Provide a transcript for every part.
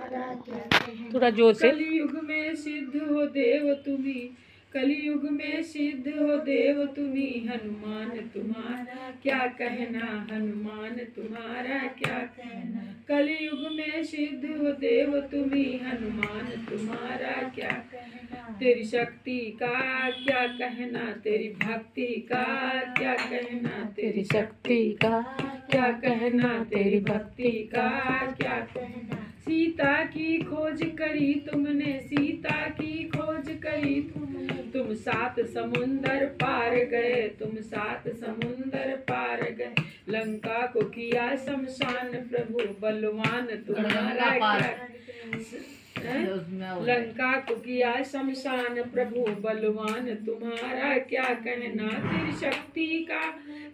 तुम्हारा क्या कहना। थोड़ा जोर से। कलयुग में सिद्ध हो देव तुम्ही, कलयुग में सिद्ध हो देव तुम्ही, हनुमान तुम्हारा क्या कहना, हनुमान तुम्हारा क्या कहना। कलयुग में सिद्ध हो देव तुम्ही, हनुमान तुम्हारा क्या कहना। तेरी शक्ति का क्या कहना, तेरी भक्ति का क्या कहना, तेरी शक्ति का क्या कहना, तेरी भक्ति का क्या कहना। सीता की खोज करी तुमने, सीता की खोज करी तुमने, तुम 7 समुंदर पार गए, तुम 7 समुंदर पार गए। लंका को किया शमशान प्रभु, बलवान तुम्हारा क्या, लंका को किया शमशान प्रभु, बलवान तुम्हारा क्या कहना। तेरी शक्ति का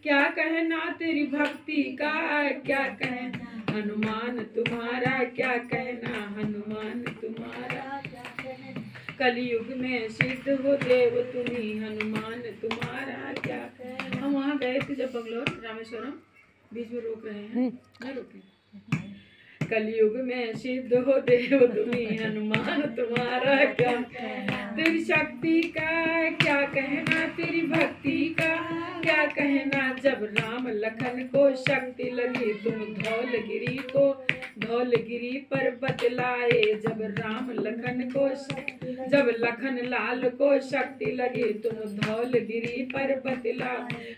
क्या कहना, तेरी भक्ति का क्या कहना, हनुमान तुम्हारा क्या कहना, हनुमान तुम्हारा क्या कहना। कलयुग में सिद्ध हो देव तुम्ही, हनुमान तुम्हारा क्या कहना। हम वहाँ गए थे जब बंगलोर रामेश्वरम, बीच में रोक रहे हैं, नहीं रोके। कलयुग में सिद्ध हो देव तुम्ही, हनुमान तुम्हारा क्या कहना। तेरी शक्ति का क्या कहना, तेरी भक्ति का क्या कहना। जब राम लखन को शक्ति लगी, तुम धौलगिरी पर बतलाए। जब राम लखन को, जब लखन लाल को शक्ति लगी, तुम धौलगिरी पर बतला।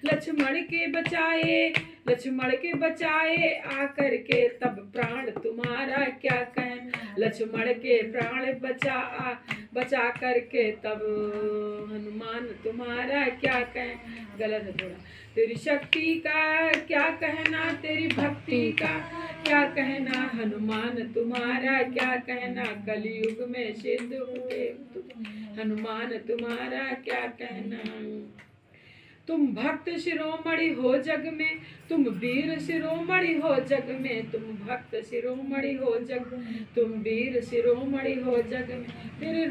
लक्ष्मण के बचाए, लक्ष्मण के बचाए आकर के, तब प्राण तुम्हारा क्या कहना। लक्ष्मण के प्राण बचा करके, तब हनुमान तुम्हारा क्या कहना। गलत है थोड़ा। तेरी शक्ति का क्या कहना, तेरी भक्ति का क्या कहना, हनुमान तुम्हारा क्या कहना। कलयुग में सिद्ध हो देव हनुमान तुम्हारा क्या कहना। तुम भक्त शिरोमणि हो जग में, तुम वीर शिरोमणि हो जग में, तुम भक्त शिरोमणि हो जग में, तुम वीर शिरोमणि हो जग में। तेरे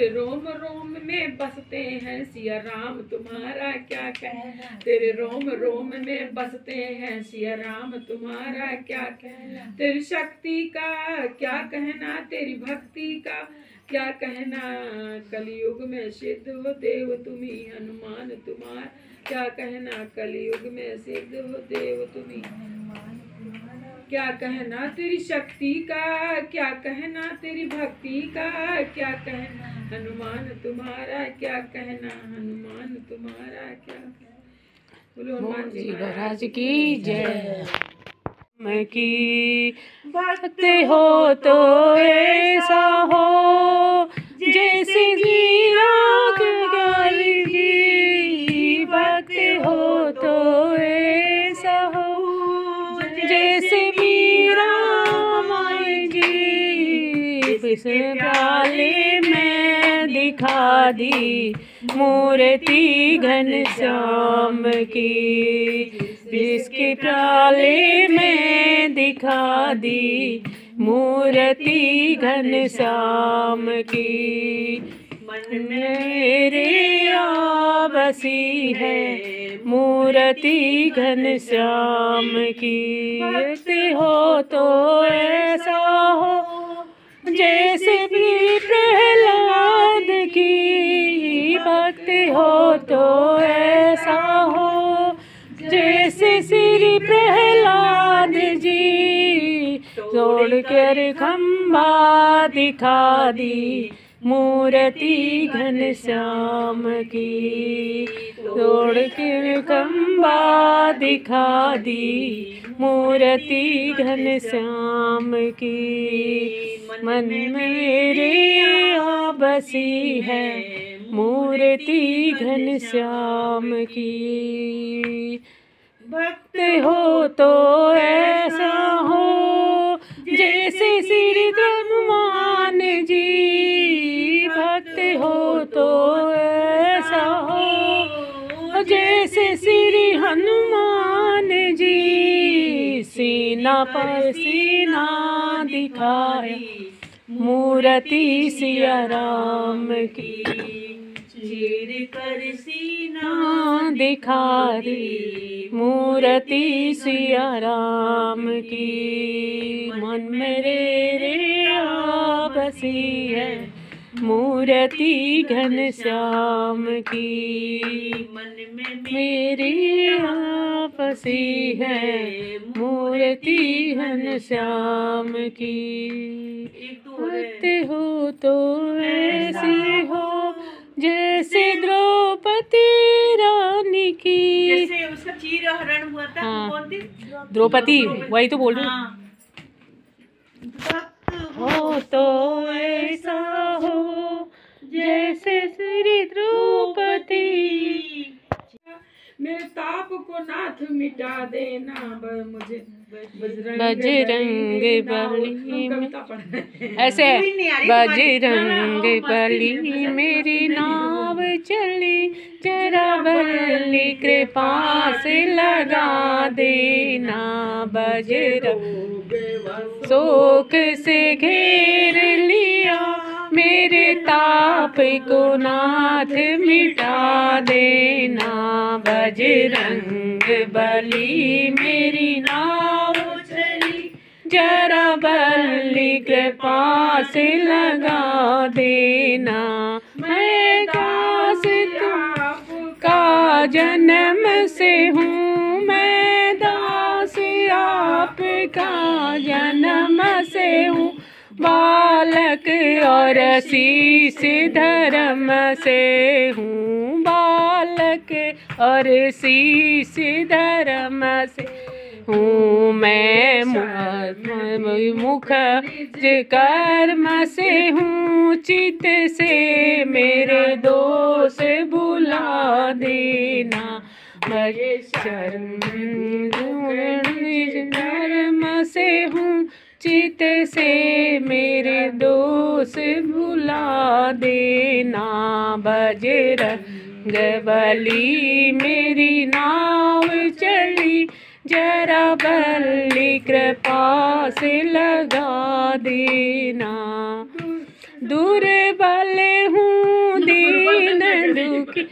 रोम रोम में बसते हैं सिया राम तुम्हारा क्या कहना। तेरे रोम रोम में बसते हैं सिया राम तुम्हारा क्या कहना। तेरी शक्ति का क्या कहना, तेरी भक्ति का क्या कहना। कलयुग में सिद्ध हो देव तुम्ही, हनुमान तुम्हारा क्या कहना। कलयुग में सिद्ध हो देव तुम्ही, क्या कहना। तेरी शक्ति का क्या कहना, तेरी भक्ति का क्या कहना, हनुमान तुम्हारा क्या कहना, हनुमान तुम्हारा क्या कहना। बोलो हनुमान जी महाराज की जय। मैं की भक्त हो तो ऐसा हो, जैसे मीरा की भक्त हो तो ऐसा हो, जैसे मीरा माई जी। इस प्याले में दिखा दी मूर्ति घनश्याम की, इसके प्याले में दिखा दी मूर्ति घनश्याम की। मन मेरे आ बसी है मूर्ति घनश्याम की। भक्त हो तो ऐसा हो, जैसे भी प्रहलाद की। भक्त हो तो ऐसा हो, जैसे श्री प्रहलाद जी। तोड़ कर खम्बा दिखा दी मूर्ति घनश्याम की। तोड़ कर खम्बा दिखा दी मूर्ति घनश्याम की। मन मेरे आ बसी है मूर्ति घनश्याम की। भक्त हो तो ऐसा हो, जैसे श्री हनुमान जी। भक्त हो तो ऐसा हो, जैसे श्री हनुमान जी। सीना पर सीना दिखाई मूर्ति सिया राम की। चीर कर सीना दिखा दी मूर्ति सिया राम की। मन मेरे रे बसी है मूर्ति घनश्याम की। मन में मेरी आपसी है मूर्ति घनश्याम की। आते हो तो ऐसी हो जैसे द्रौपदी रानी की। जैसे उसका चीर हरण हुआ था। हाँ। कौन थी? द्रौपदी, वही तो बोल रही हूँ। हाँ। हो तो ऐसा हो जैसे श्री द्रौपदी। मेरे ताप को नाथ मिटा देना मुझे बजरंग बली बली ऐसे बजरंग बली मेरी नाव चली जरा बली कृपा से लगा देना। बजरंग शोक से घेर लिया मेरे ताप को नाथ मिटा देना। बजरंग बली मेरी नाव चली जरा बली कृपा से लगा देना। मैं दास का जन्म से हूँ, मैं दास आपका जन्म से हूँ। बालक और शीश धर्म से हूँ, बालक और शीश धर्म से हूँ। मैं मुख कर्म से हूँ, चित से मेरे दोष भुला देना। धर्म से हूँ, चित से मेरे दोष भुला देना। बजरंग बली मेरी नाव चली जरा बली कृपा से लगा देना। दुर्बल हूँ दीन दुखी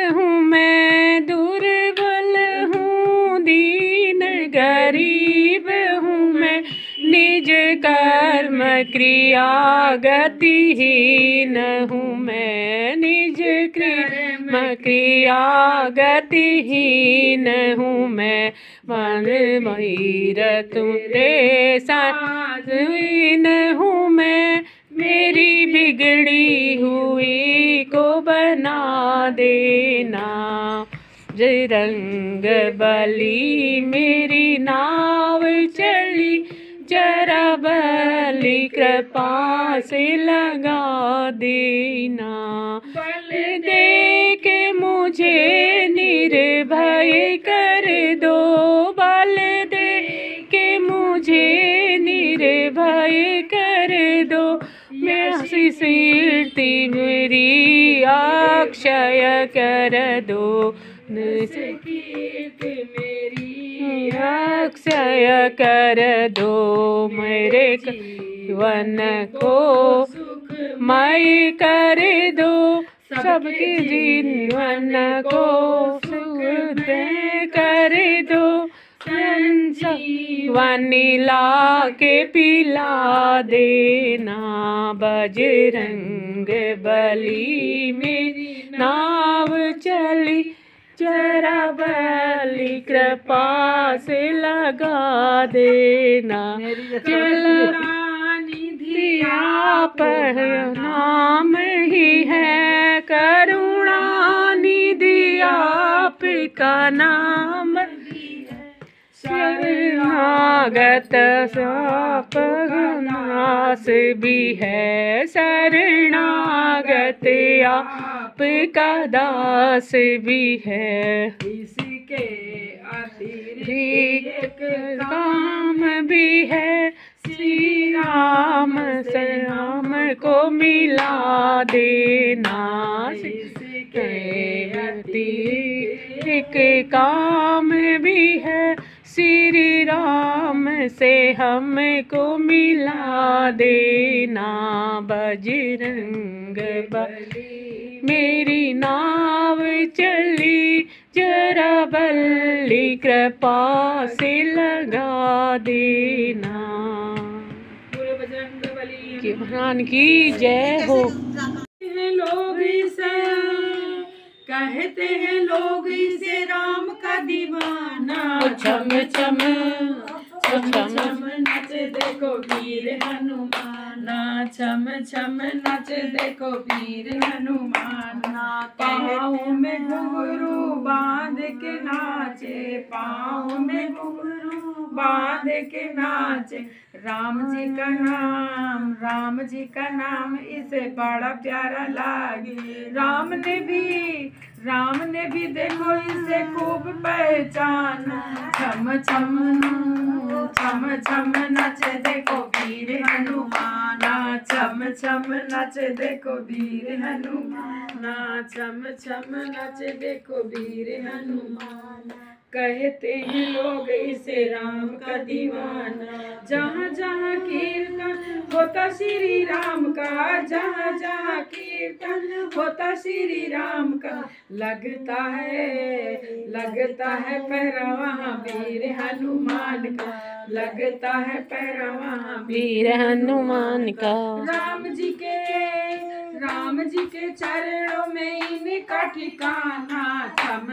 हूँ मैं, दुर्बल हूँ दीन गरीब हूँ मैं। निज कर्म क्रिया गतिहीन हूँ मैं, निज कर्म क्रिया गतिहीन हूँ मैं। मन महीर तुरे साधीन हूँ मैं, मेरी बिगड़ी हुई को बना देना। बजरंग बली मेरी नाव चली जरा बली कृपा से लगा देना। बल दे के मुझे निर्भय कर दो, बल दे के मुझे निर्भय कर दो। मैं कीर्ति मेरी अक्षय कर दो, कीर्ति मेरी अक्षय कर दो। मेरे जीवन को सुखमय कर दो, सबके जीवन को सुख कर दो। संजीवनी ला के पिला देना। बजरंग बली मेरी नाव चली जरा बली कृपा से लगा देना। निधि आप नाम ही है, करुणा निधि आपका नाम शरणागत साप नाश भी है, शरणागत आपका दास भी है। इसके अतिरिक्त काम भी है, श्री राम से हमको मिला देना। इसके अतिरिक्त काम भी है, श्री राम से हमको मिला देना। बजरंग बली मेरी नाव चली, जरा बल्ली कृपा से लगा देना। पूरे बजरंगबली कि भगवान की जय हो। लोग इसे कहते हैं, लोग इसे राम का दीवाना। छम छम छम नाचे देखो वीर हनुमान, छम छम नाचे देखो वीर हनुमान। पाँव में घुंघरू बांध के नाचे, पाँव में घुंघरू बांध के नाचे। राम जी का नाम, राम जी का नाम इसे बड़ा प्यारा लागे। राम ने भी देखो इसे खूब पहचाना। छम छम छम छम नाचे देखो वीर हनुमान, छम छम नाचे देखो वीर हनुमान, छम छम नाचे देखो वीर हनुमान। कहते हैं लोग इसे राम का दीवाना। जहाँ जहाँ कीर्तन होता श्री राम का, जहाँ जहाँ कीर्तन होता श्री राम का, लगता है पहरा वहाँ वीर हनुमान का, लगता है पहरा वहाँ वीर हनुमान का। राम जी के चरणों में इनका ठिकाना। छम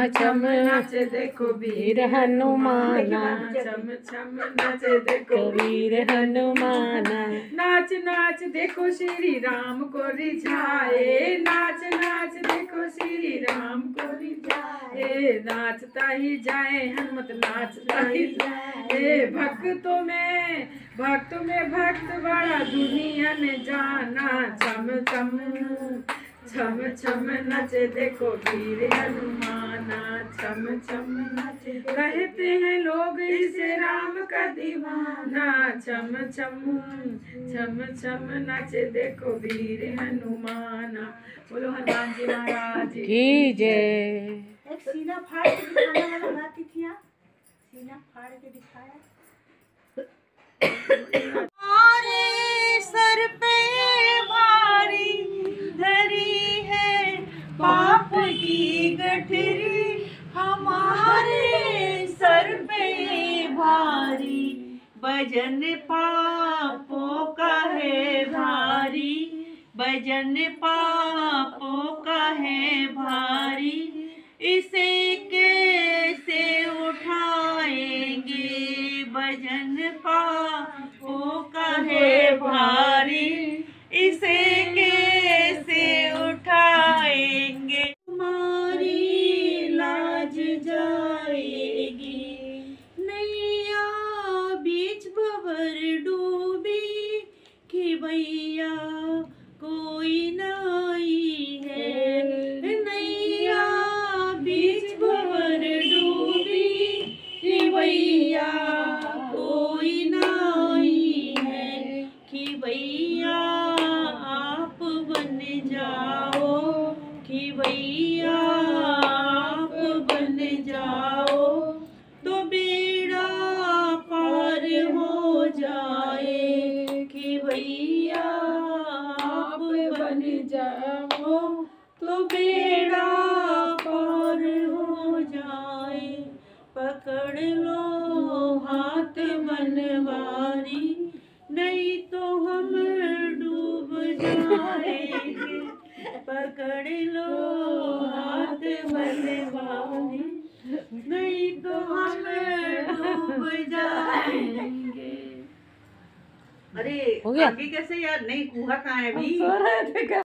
छम नाचे देखो वीर हनुमान, छम छम नाचे देखो वीर हनुमान। नाच नाच देखो श्री राम को रिझाए, नाच नाच देखो श्री राम को रिझाए। नाचता ही जाए हनुमत, नाचता ही जाए। भक्तों में भक्त बड़ा दुनिया में जाना। छम छम छम छम नाचे देखो वीर हनुमान, छम छम नाचे। कहते हैं लोग इसे राम का दीवाना। छम छम छम छम नाचे देखो वीर हनुमान। बोलो हनुमान जी महाराज की जय। एक सीना फाड़ के दिखाने वाला गाती थी आप, सीना फाड़ के दिखाया। हमारे सर पे भारी धरी है पाप की गठरी, हमारे सर पे भारी भजन पापों का है भारी, भजन पापों का है भारी। इसे कैसे उठाएंगे, भजन पापों का है भारी, इसे कैसे उठाएंगे। हमारी लाज जाएगी, नैया बीच भंवर डूबी, कि भैया कोई नहीं है। नैया बीच भंवर डूबी, कि भैया कोई नहीं है। कि भैया आप बन जाओ, कि भैया आप बन जाओ, तो बेड़ा पार हो जाए। कि भैया आप बन जाओ, तो बेड़ा पार हो जाए। पकड़ लो हाथ बनवारी, नहीं तो हम डूब जाएंगे। पकड़ लो हाथ बनवारी, नहीं तो हम डूब जाएंगे। अरे हो गया? आगे कैसे यार, नहीं कुहा कहाँ है अभी? सो रहे थे।